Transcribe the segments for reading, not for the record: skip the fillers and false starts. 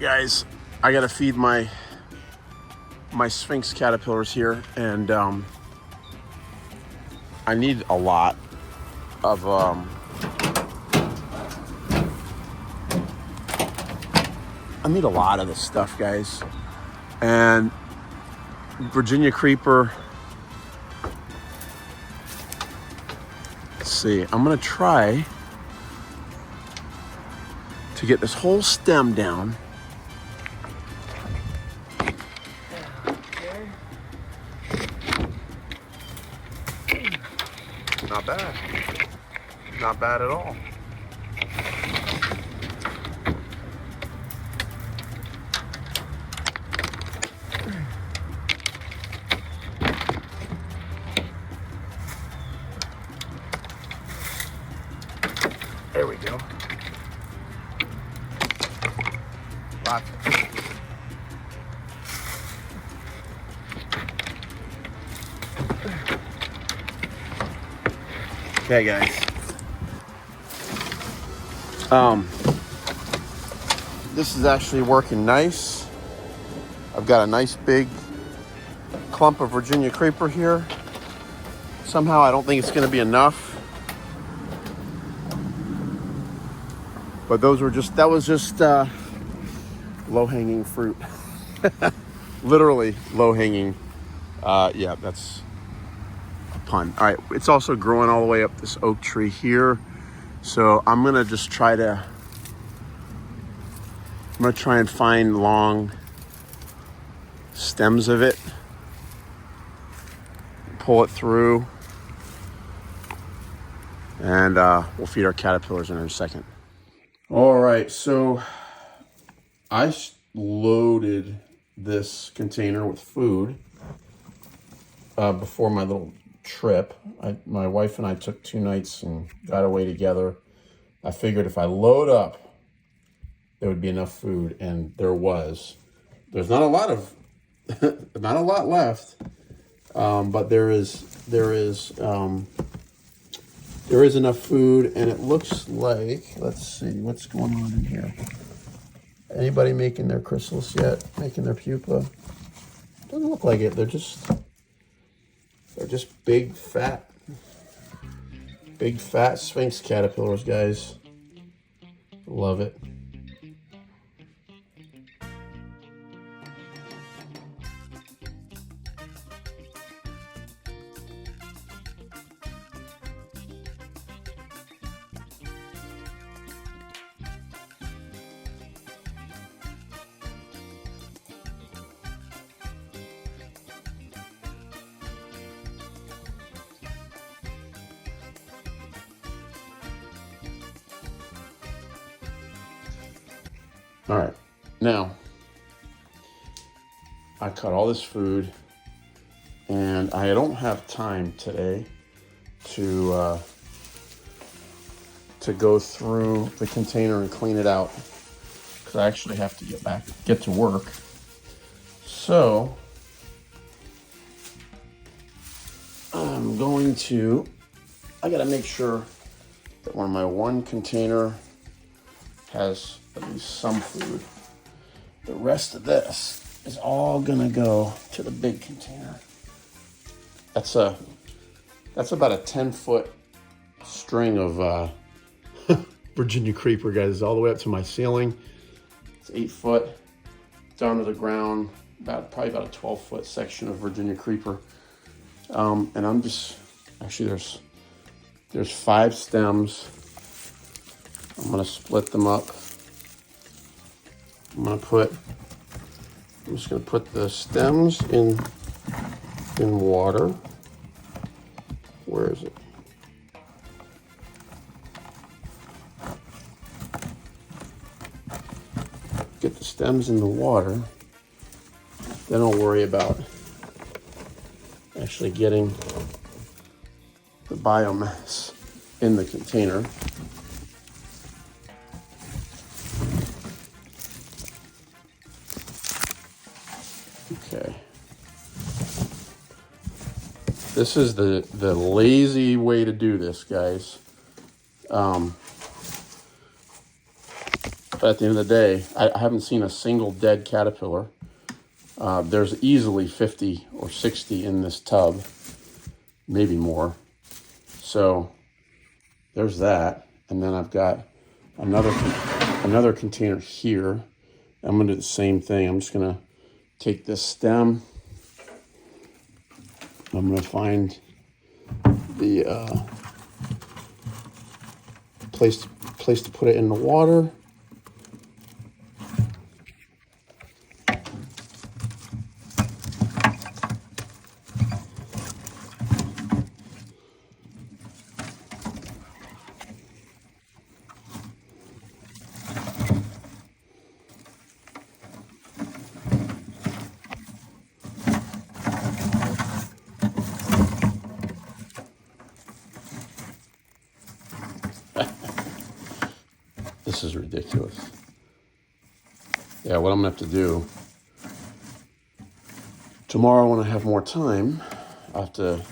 guys, I gotta feed my Sphinx caterpillars here, and I need a lot of this stuff, guys. And Virginia creeper. Let's see. I'm gonna try to get this whole stem down. Not bad. Not bad at all. There we go. Lots. Okay, guys. This is actually working nice. I've got a nice big clump of Virginia creeper here. Somehow I don't think it's going to be enough. But that was just low-hanging fruit. Literally low-hanging. Yeah, that's a pun. All right, it's also growing all the way up this oak tree here. So I'm gonna try and find long stems of it, pull it through, and we'll feed our caterpillars in a second. All right, so I loaded this container with food before my little trip. My wife and I took 2 nights and got away together. I figured if I load up, there would be enough food, and there was. There's not a lot left, but there is enough food, and it looks like, let's see what's going on in here. Anybody making their chrysalis yet? Making their pupa? Doesn't look like it. They're just big fat Sphinx caterpillars, guys. Love it. All right, now I cut all this food, and I don't have time today to go through the container and clean it out, because I actually have to get to work. So I gotta make sure that when my one container has at least some food, the rest of this is all gonna go to the big container. That's about a 10-foot string of Virginia creeper, guys, all the way up to my ceiling. It's 8 foot down to the ground, probably about a 12-foot section of Virginia creeper. And I'm just, actually there's 5 stems. I'm gonna split them up. I'm just gonna put the stems in water. Where is it? Get the stems in the water. Then I'll worry about actually getting the biomass in the container. Okay. This is the lazy way to do this, guys. But at the end of the day, I haven't seen a single dead caterpillar. There's easily 50 or 60 in this tub, maybe more. So there's that. And then I've got another container here. I'm gonna do the same thing. I'm just gonna take this stem. I'm gonna find the place to put it in the water. This is ridiculous. Yeah, what I'm gonna have to do tomorrow when I have more time, I have to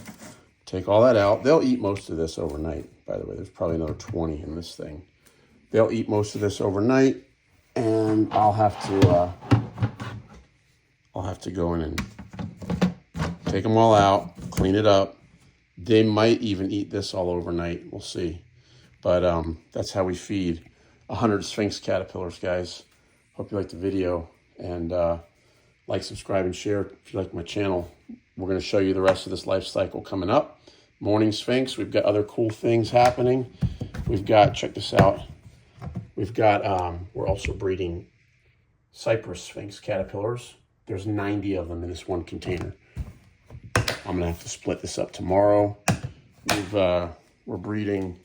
take all that out. They'll eat most of this overnight, by the way. There's probably another 20 in this thing. They'll eat most of this overnight, and I'll have to go in and take them all out, clean it up. They might even eat this all overnight. We'll see. But that's how we feed 100 Sphinx caterpillars, guys. Hope you liked the video, and like, subscribe, and share if you like my channel. We're going to show you the rest of this life cycle coming up. Mourning Sphinx. We've got other cool things happening. We've got, check this out. We've got, we're also breeding Cypress Sphinx caterpillars. There's 90 of them in this one container. I'm going to have to split this up tomorrow. We're breeding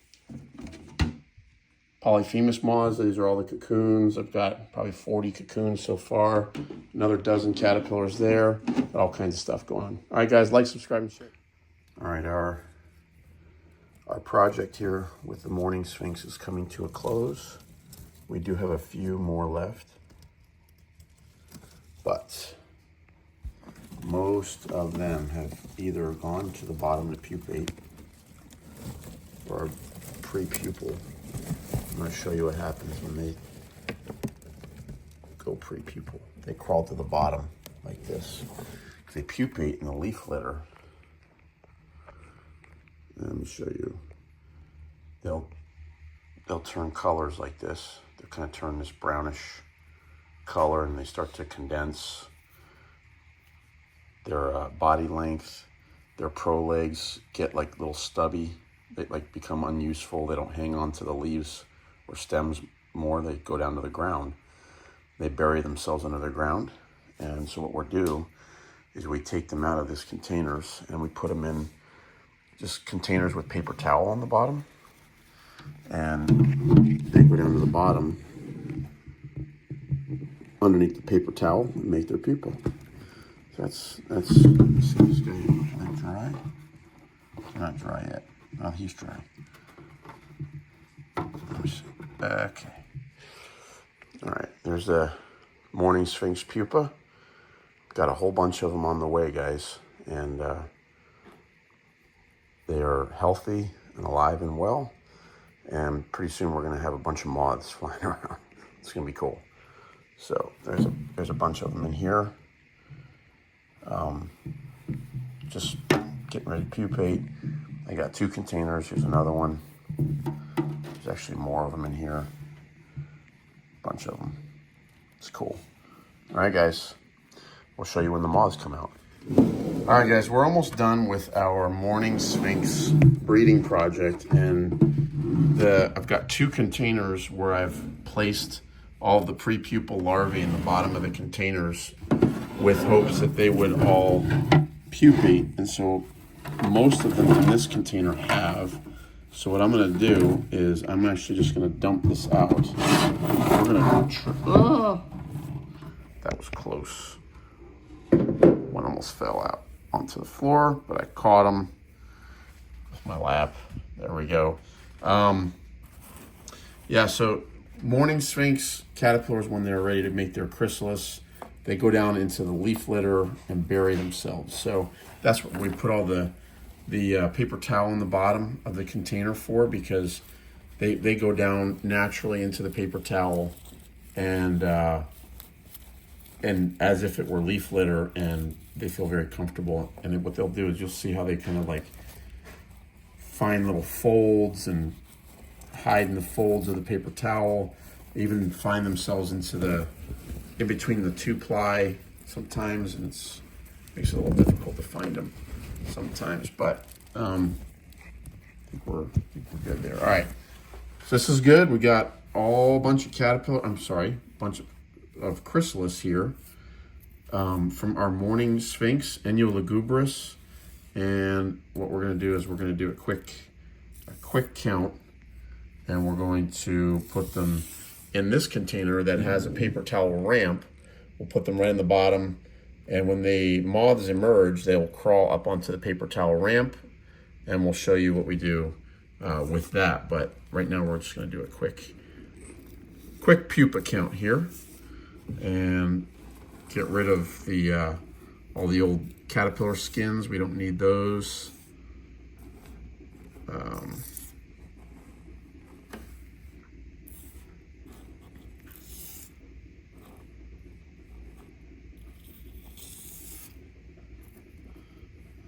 Polyphemus moths. These are all the cocoons. I've got probably 40 cocoons so far. Another dozen caterpillars there. Got all kinds of stuff going on. All right, guys, like, subscribe, and share. All right, our project here with the Mourning Sphinx is coming to a close. We do have a few more left, but most of them have either gone to the bottom to pupate or pre-pupal. I'm going to show you what happens when they go pre-pupal. They crawl to the bottom like this. They pupate in the leaf litter. Let me show you. They'll turn colors like this. They'll kind of turn this brownish color, and they start to condense. Their body length, their prolegs get like little stubby. They like become unuseful. They don't hang on to the leaves or stems more. They go down to the ground. They bury themselves under the ground. And so what we'll do is we take them out of these containers and we put them in just containers with paper towel on the bottom. And they go down to the bottom underneath the paper towel and make their pupa. So that's let's see this guy. Is that dry? It's not dry yet. Oh, he's dry. Let me see. Okay. All right, there's the Mourning Sphinx pupa. Got a whole bunch of them on the way, guys. And they are healthy and alive and well. And pretty soon we're gonna have a bunch of moths flying around. It's gonna be cool. So there's a bunch of them in here. Just getting ready to pupate. I got 2 containers. Here's another one. There's actually more of them in here. A bunch of them. It's cool. All right, guys. We'll show you when the moths come out. All right, guys. We're almost done with our Mourning Sphinx breeding project, and I've got 2 containers where I've placed all of the pre-pupal larvae in the bottom of the containers with hopes that they would all pupate. And so most of them in this container have. So what I'm going to do is I'm actually just going to dump this out. We're going to that was close. One almost fell out onto the floor, but I caught him with my lap. There we go. Yeah, so Mourning Sphinx caterpillars, when they're ready to make their chrysalis, they go down into the leaf litter and bury themselves. So that's what we put all the paper towel in the bottom of the container for, because they go down naturally into the paper towel and as if it were leaf litter, and they feel very comfortable. And then what they'll do is you'll see how they kind of like find little folds and hide in the folds of the paper towel. They even find themselves in between the 2-ply sometimes, and it makes it a little difficult to find them sometimes, but I think we're good there. All right, so this is good. We got bunch of chrysalis here from our Mourning Sphinx, Enyo lugubris. And what we're going to do is we're going to do a quick count, and we're going to put them in this container that has a paper towel ramp. We'll put them right in the bottom, and when the moths emerge, they'll crawl up onto the paper towel ramp, and we'll show you what we do with that. But right now we're just going to do a quick pupa count here and get rid of the all the old caterpillar skins. We don't need those.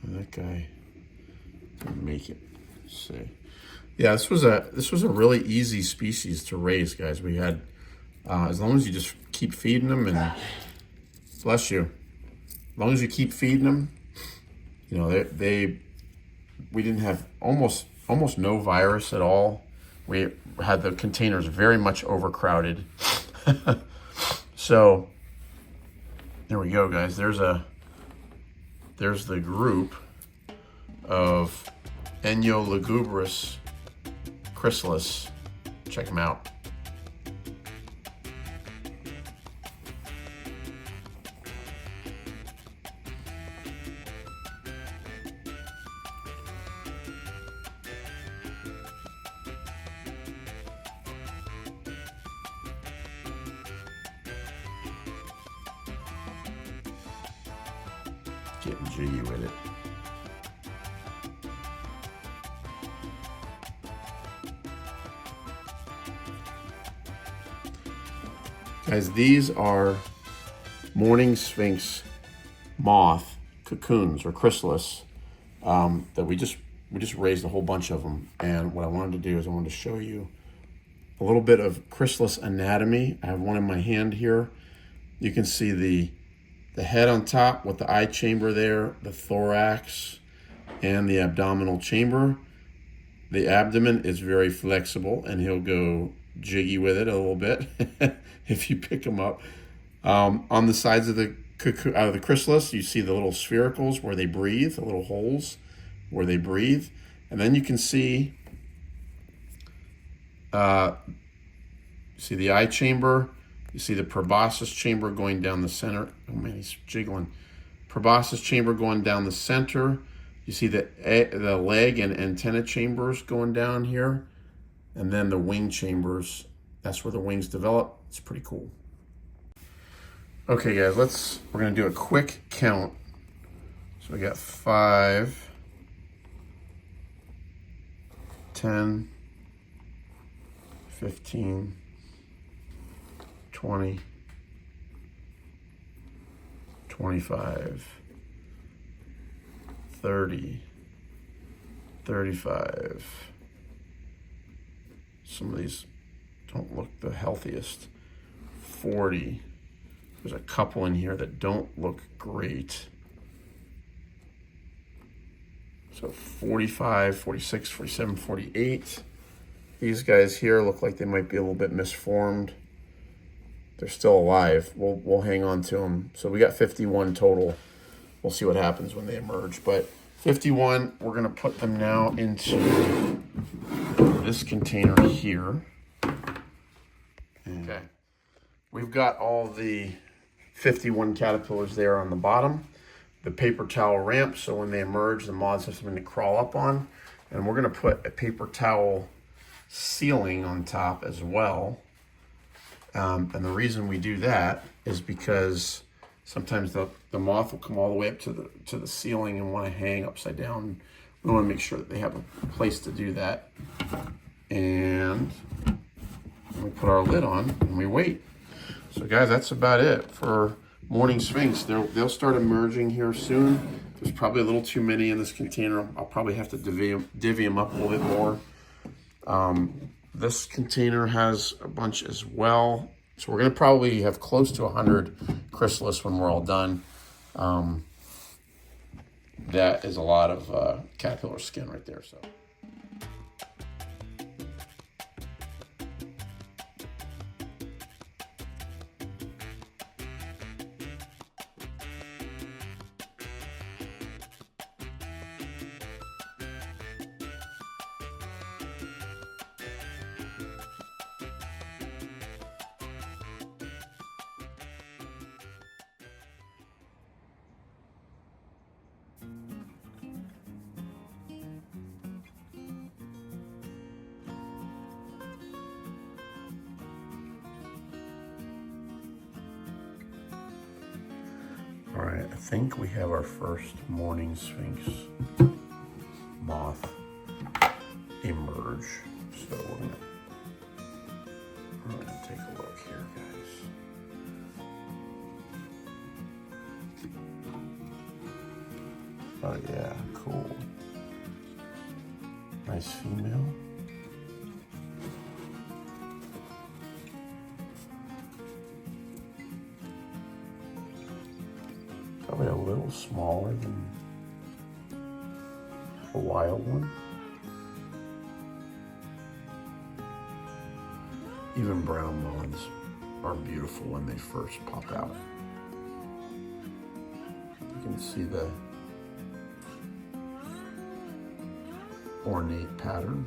That guy didn't make it. Let's see. Yeah, this was a really easy species to raise, guys. We had as long as you just keep feeding them, and bless you, as long as you keep feeding them, you know, we didn't have almost no virus at all. We had the containers very much overcrowded. So there we go, guys. There's the group of Enyo lugubris chrysalis. Check them out. Getting jiggy with it. Guys, these are Mourning Sphinx moth cocoons or chrysalis that we just raised a whole bunch of them. And what I wanted to do is I wanted to show you a little bit of chrysalis anatomy. I have one in my hand here. You can see the head on top with the eye chamber there, the thorax, and the abdominal chamber. The abdomen is very flexible, and he'll go jiggy with it a little bit if you pick him up. On the sides of the chrysalis, you see the little sphericals where they breathe, the little holes where they breathe. And then you can see the eye chamber. You see the proboscis chamber going down the center. Oh man, he's jiggling. Proboscis chamber going down the center. You see the leg and antenna chambers going down here. And then the wing chambers. That's where the wings develop. It's pretty cool. Okay guys, we're gonna do a quick count. So we got 5, 10, 15, 20, 25, 30, 35. Some of these don't look the healthiest. 40. There's a couple in here that don't look great. So 45, 46, 47, 48. These guys here look like they might be a little bit misformed. They're still alive. We'll hang on to them. So we got 51 total. We'll see what happens when they emerge. But 51, we're gonna put them now into this container here. Okay. We've got all the 51 caterpillars there on the bottom. The paper towel ramp, so when they emerge, the moths have something to crawl up on. And we're gonna put a paper towel ceiling on top as well. And the reason we do that is because sometimes the moth will come all the way up to the ceiling and want to hang upside down. We want to make sure that they have a place to do that. And we put our lid on and we wait. So guys, that's about it for Mourning Sphinx. They'll start emerging here soon. There's probably a little too many in this container. I'll probably have to divvy them up a little bit more. This container has a bunch as well. So we're gonna probably have close to 100 chrysalis when we're all done. That is a lot of caterpillar skin right there. So. All right, I think we have our first Mourning Sphinx moth emerge. So we're gonna take a look here, guys. Oh yeah, cool. Nice female. Probably a little smaller than a wild one. Even brown moths are beautiful when they first pop out. You can see the ornate pattern.